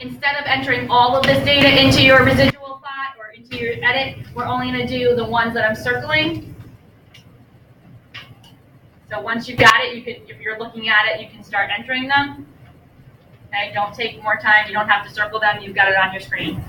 instead of entering all of this data into your residual plot or into your edit, we're only going to do the ones that I'm circling. So once you've got it, you can, if you're looking at it, you can start entering them. Okay, don't take more time. You don't have to circle them. You've got it on your screen.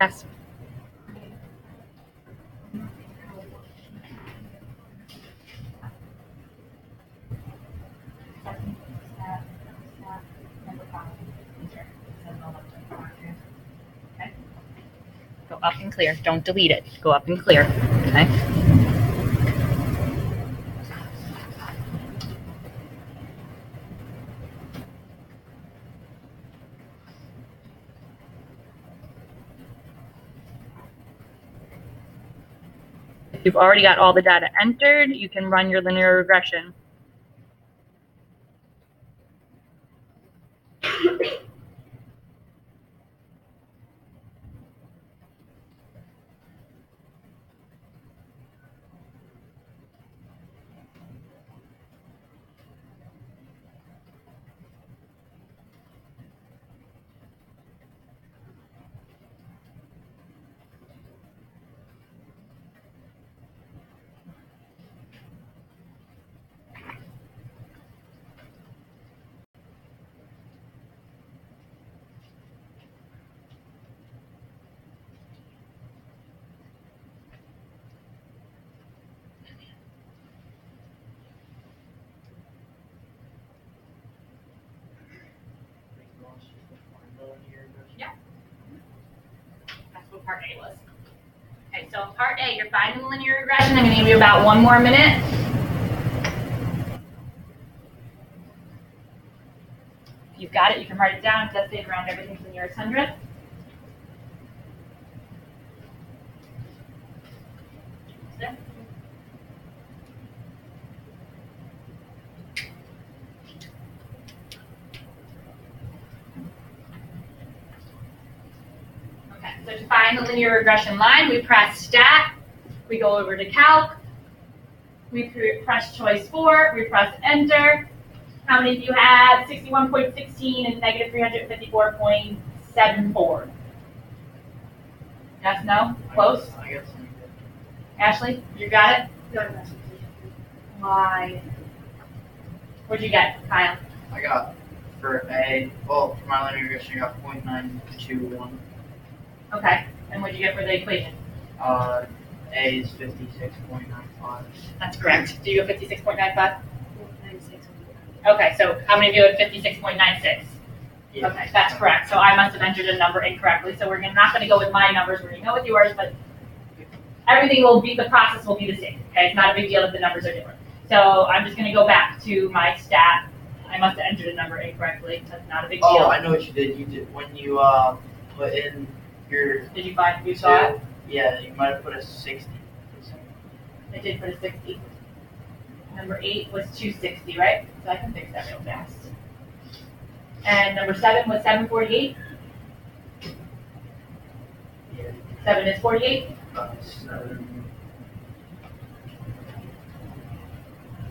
Yes. Okay. Go up and clear. Don't delete it. Go up and clear. Okay. If you've already got all the data entered, you can run your linear regression. Yeah. That's what part A was. Okay, so part A, you're finding the linear regression. I'm going to give you about 1 more minute. If you've got it, you can write it down. It does say around everything to the nearest hundredth. Okay, so to find the linear regression line, we press stat, we go over to calc, we press choice 4, we press enter. How many of you have 61.16 and negative 354.74? Yes, no? Close? I guess. Ashley, you got it? Why? What'd you get, Kyle? I got for A, well, for my linear regression, I got 0.921. Okay, and what'd you get for the equation? A is 56.95. That's correct. Do you go 56.95? Okay, so how many of you had 56.96? Yeah. Okay, that's correct. So I must have entered a number incorrectly. So we're not going to go with my numbers. We're going to go with yours, but everything will be, the process will be the same. Okay, it's not a big deal if the numbers are different. So I'm just gonna go back to my stat. I must have entered a number incorrectly. That's not a big deal. Oh, I know what you did. You did when you put in your. Did you find you saw it? Yeah, you might have put a 60. I did put a 60. Number 8 was 260, right? So I can fix that real fast. And number 7 was 748. Yeah. 7 is 48. 7.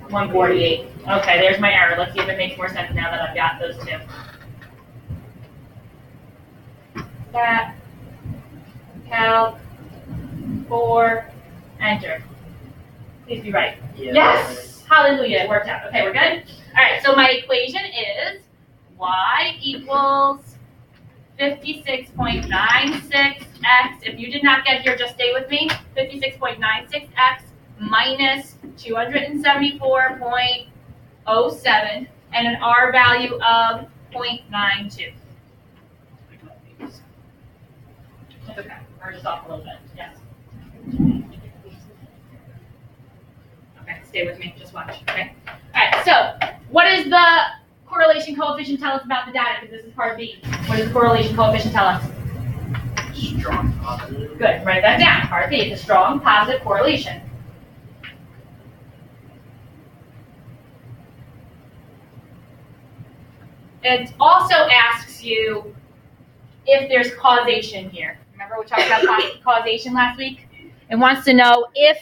148. Okay, there's my error. Let's see if it makes more sense now that I've got those two. Stat, calc, 4, enter. Please be right. Yeah. Yes! Hallelujah, it worked out. Okay, we're good? All right, so my equation is y equals 56.96x. If you did not get here, just stay with me. 56.96x minus 274.07 and an R value of 0.92. That's okay. We're just off a little bit. Yes. Okay, stay with me. Just watch. Okay. All right. So, what does the correlation coefficient tell us about the data? Because this is part B. What does the correlation coefficient tell us? Strong positive. Good. Write that down. Part B. It's a strong positive correlation. It also asks you if there's causation here. Remember we talked about causation last week? It wants to know if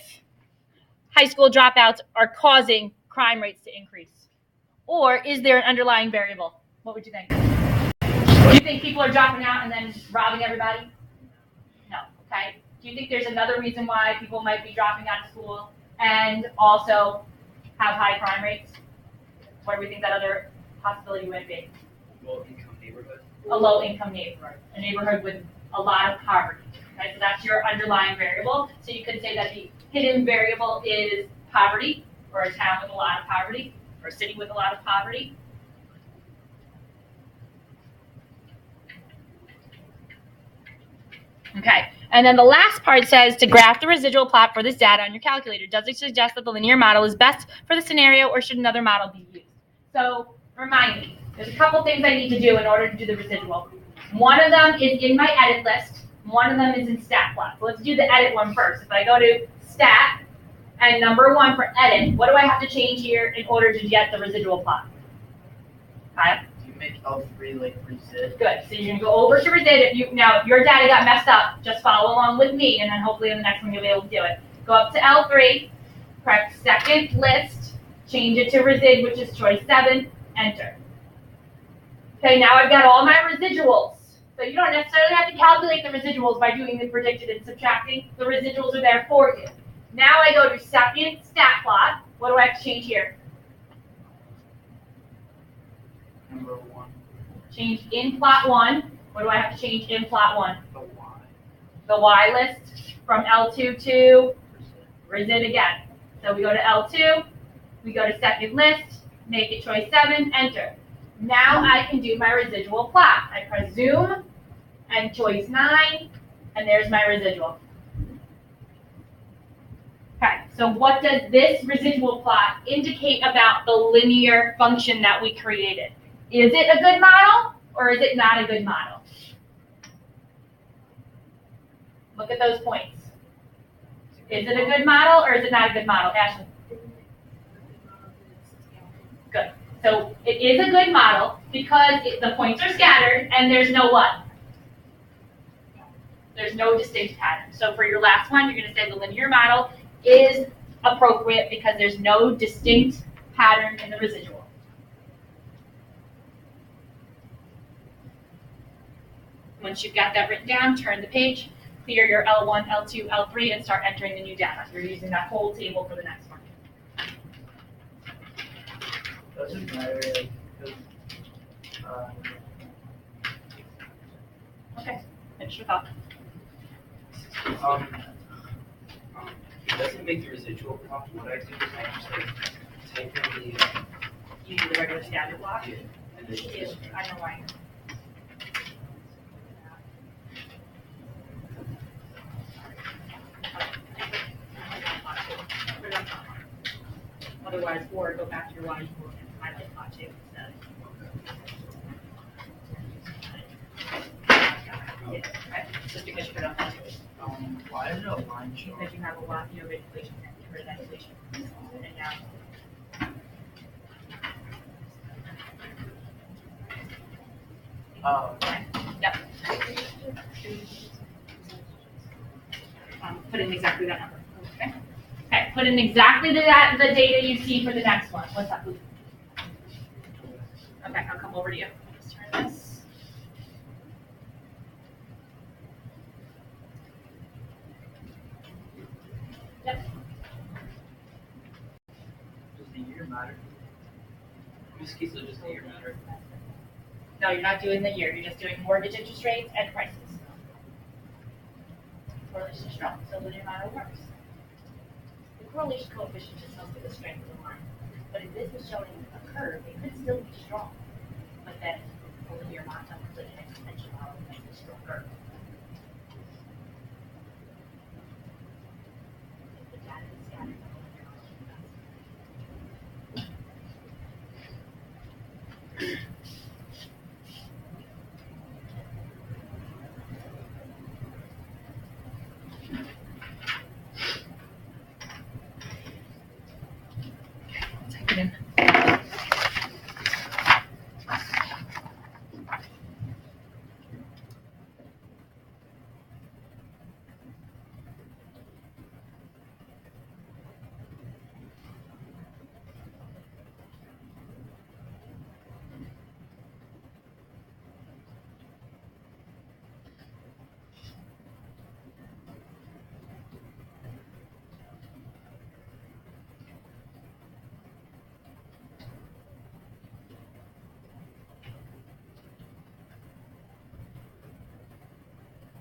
high school dropouts are causing crime rates to increase. Or is there an underlying variable? What would you think? Do you think people are dropping out and then robbing everybody? No. Okay. Do you think there's another reason why people might be dropping out of school and also have high crime rates? What do we think that other possibility might be? Low-income neighborhood. A low-income neighborhood, a neighborhood with a lot of poverty. Okay, so that's your underlying variable. So you could say that the hidden variable is poverty, or a town with a lot of poverty, or a city with a lot of poverty. Okay, and then the last part says to graph the residual plot for this data on your calculator. Does it suggest that the linear model is best for the scenario, or should another model be used? So remind me, there's a couple things I need to do in order to do the residual. One of them is in my edit list. One of them is in stat plot. So let's do the edit one first. If I go to stat and number 1 for edit, what do I have to change here in order to get the residual plot? Okay. You make L3 like resid. Good. So you're gonna go over to resid. Now if your data got messed up, just follow along with me, and then hopefully in the next one you'll be able to do it. Go up to L3, press second list, change it to resid, which is choice 7, enter. Okay, now I've got all my residuals. So you don't necessarily have to calculate the residuals by doing the predicted and subtracting. The residuals are there for you. Now I go to second stat plot. What do I have to change here? Number 1. Change in plot 1. What do I have to change in plot 1? The Y. The Y list from L2 to resid again. So we go to L2, we go to second list, make it choice 7, enter. Now I can do my residual plot. I press zoom and choice 9, and there's my residual. Okay, so what does this residual plot indicate about the linear function that we created? Is it a good model or is it not a good model? Look at those points. Is it a good model or is it not a good model? Ashley? Good. So it is a good model because the points are scattered and there's no what? There's no distinct pattern. So for your last one, you're going to say the linear model is appropriate because there's no distinct pattern in the residual. Once you've got that written down, turn the page, clear your L1, L2, L3, and start entering the new data. You're using that whole table for the next one. Doesn't matter, like, Okay, finish your thought. It doesn't make the residual plot. What I do is I just like type in the You do the regular standard block? and then You do. I know why. otherwise, or go back to your Y equals and highlight lot two instead. Yeah, okay, just because you put it on lot two. Why is it a line chart? Because you have a lot, you have inflation, get rid of that inflation. And now, Okay. yep. Put in exactly that number, okay? Okay, put in exactly the data you see for the next one. What's up, Luke? Okay, I'll come over to you. Just turn this. Yep. Does the year matter? In this case, it'll just the year matter. No, you're not doing the year, you're just doing mortgage interest rates and prices. Correlation is strong, so linear model works. The correlation coefficient just tells you the strength of the line. But if this is showing a curve, it could still be strong. But then the linear model, the exponential model makes it stronger. If the data is scattered, the linear model is best. Type it in.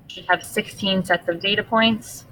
Should have 16 sets of data points.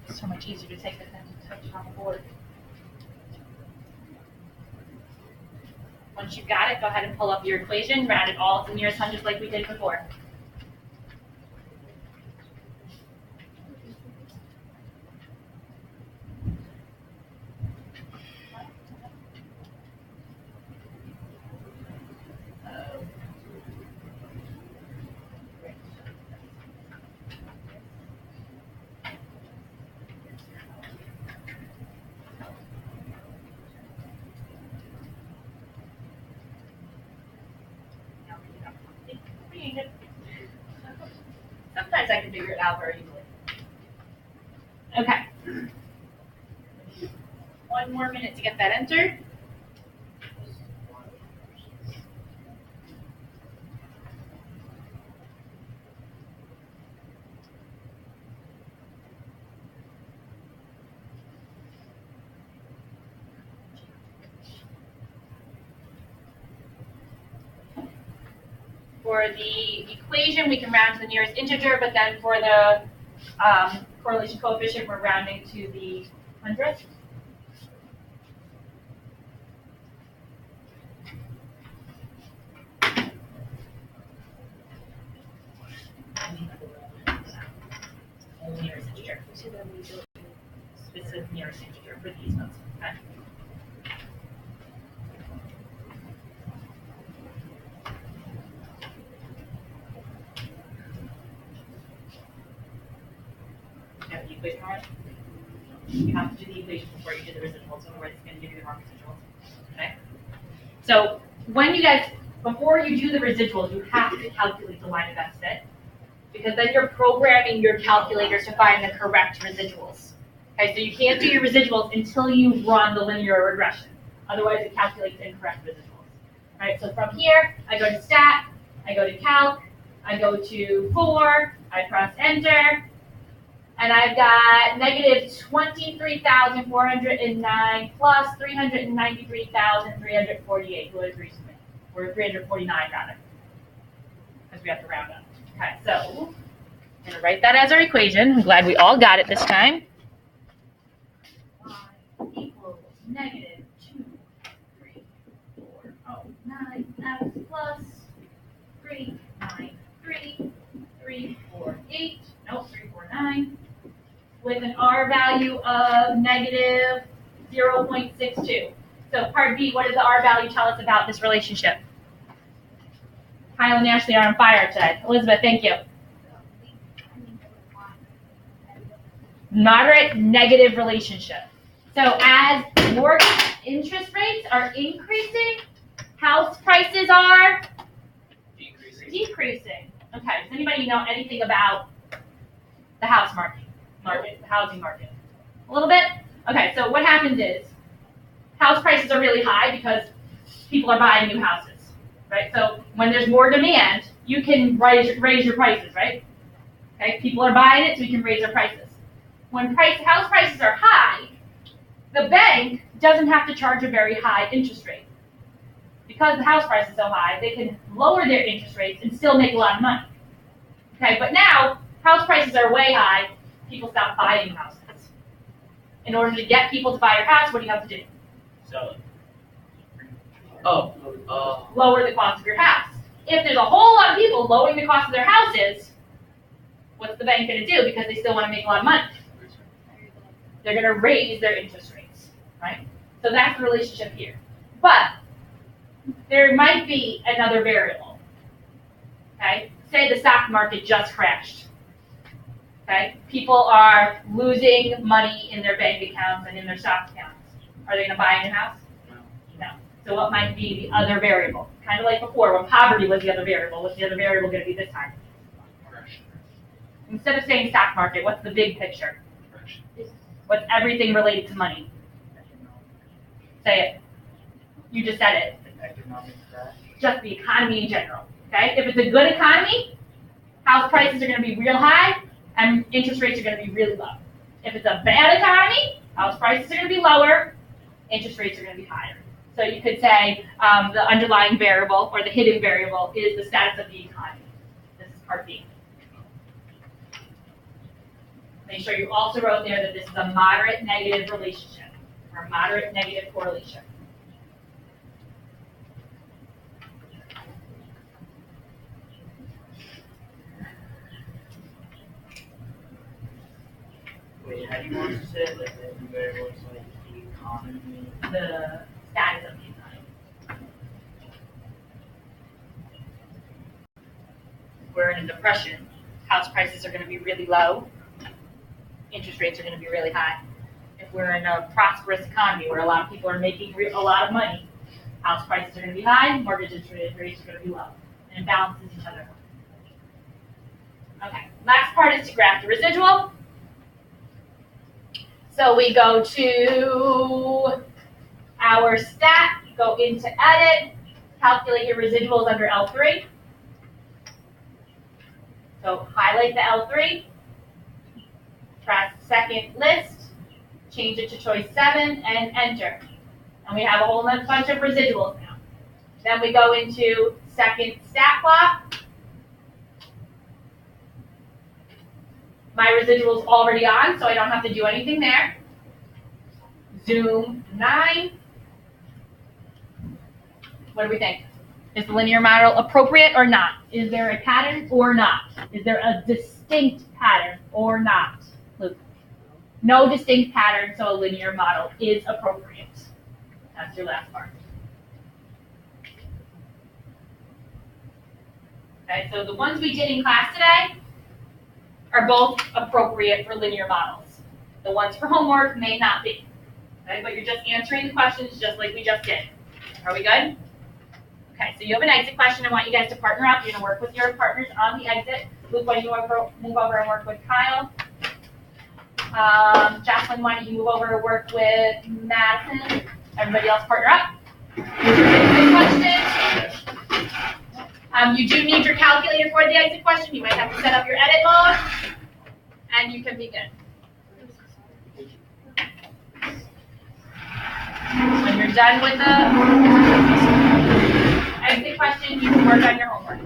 So much easier to take this than to touch on the board. Once you've got it, go ahead and pull up your equation, round it all to the nearest hundredth like we did before. Sometimes I can figure it out very easily. Okay. 1 more minute to get that entered. For the equation, we can round to the nearest integer, but then for the correlation coefficient, we're rounding to the hundredth. Only nearest integer. Specific nearest integer for these ones. Okay. You have the equation already? You have to do the equation before you do the residuals, otherwise it's going to give you the wrong residuals. Okay? So when you guys, before you do the residuals, you have to calculate the line of best fit, because then you're programming your calculator to find the correct residuals. Okay, so you can't do your residuals until you run the linear regression. Otherwise, it calculates incorrect residuals. All right, so from here, I go to stat, I go to calc, I go to 4, I press enter, and I've got negative 23,409 plus 393,348. Who agrees with me? Or 349 rather, because we have to round up. Okay, so I'm going to write that as our equation. I'm glad we all got it this time. Y equals negative 2,3,409 x plus 393,348. Nope, 349. With an R value of negative 0.62. So part B, what does the R value tell us about this relationship? Kyle and Ashley are on fire today. Elizabeth, thank you. Moderate negative relationship. So as mortgage interest rates are increasing, house prices are decreasing. Okay, does anybody know anything about the house market, the housing market? A little bit? Okay, so what happens is house prices are really high because people are buying new houses, right? So when there's more demand, you can raise your prices, right? Okay, people are buying it, so you can raise their prices. When house prices are high, the bank doesn't have to charge a very high interest rate. Because the house price is so high, they can lower their interest rates and still make a lot of money. Okay, but now house prices are way high, people stop buying houses. In order to get people to buy your house, what do you have to do? Sell it. Lower the cost of your house. If there's a whole lot of people lowering the cost of their houses, what's the bank going to do? Because they still want to make a lot of money. They're going to raise their interest rates, right? So that's the relationship here. But there might be another variable, okay? Say the stock market just crashed, okay? People are losing money in their bank accounts and in their stock accounts. Are they going to buy a new house? No. So what might be the other variable? Kind of like before, when poverty was the other variable. What's the other variable going to be this time? Instead of saying stock market, what's the big picture? What's everything related to money? Say it. You just said it. Just the economy in general. Okay? If it's a good economy, house prices are going to be real high and interest rates are going to be really low. If it's a bad economy, house prices are going to be lower, interest rates are going to be higher. So you could say the underlying variable or the hidden variable is the status of the economy. This is part B. Make sure you also wrote there that this is a moderate negative relationship or moderate negative correlation. Wait, how do you want to say it? Like the variables like the economy? The status of the economy. We're in a depression. House prices are going to be really low. Interest rates are going to be really high. If we're in a prosperous economy where a lot of people are making a lot of money, house prices are going to be high, mortgage interest rates are going to be low, and it balances each other. Okay, last part is to graph the residual. So we go to our stat, go into edit, calculate your residuals under L3. So highlight the L3. Press second list, change it to choice 7, and enter. And we have a whole bunch of residuals now. Then we go into second stat plot. My residual's already on, so I don't have to do anything there. Zoom 9. What do we think? Is the linear model appropriate or not? Is there a pattern or not? Is there a distinct pattern or not? Luke. No distinct pattern, so a linear model is appropriate. That's your last part. Okay, so the ones we did in class today are both appropriate for linear models. The ones for homework may not be. Okay, but you're just answering the questions just like we just did. Are we good? Okay, so you have an exit question. I want you guys to partner up. You're gonna work with your partners on the exit. Luke, why don't you move over and work with Kyle? Jocelyn, why don't you move over and work with Madison? Everybody else partner up. Exit question. You do need your calculator for the exit question. You might have to set up your edit mode, and you can begin. When you're done with the exit question, you can work on your homework.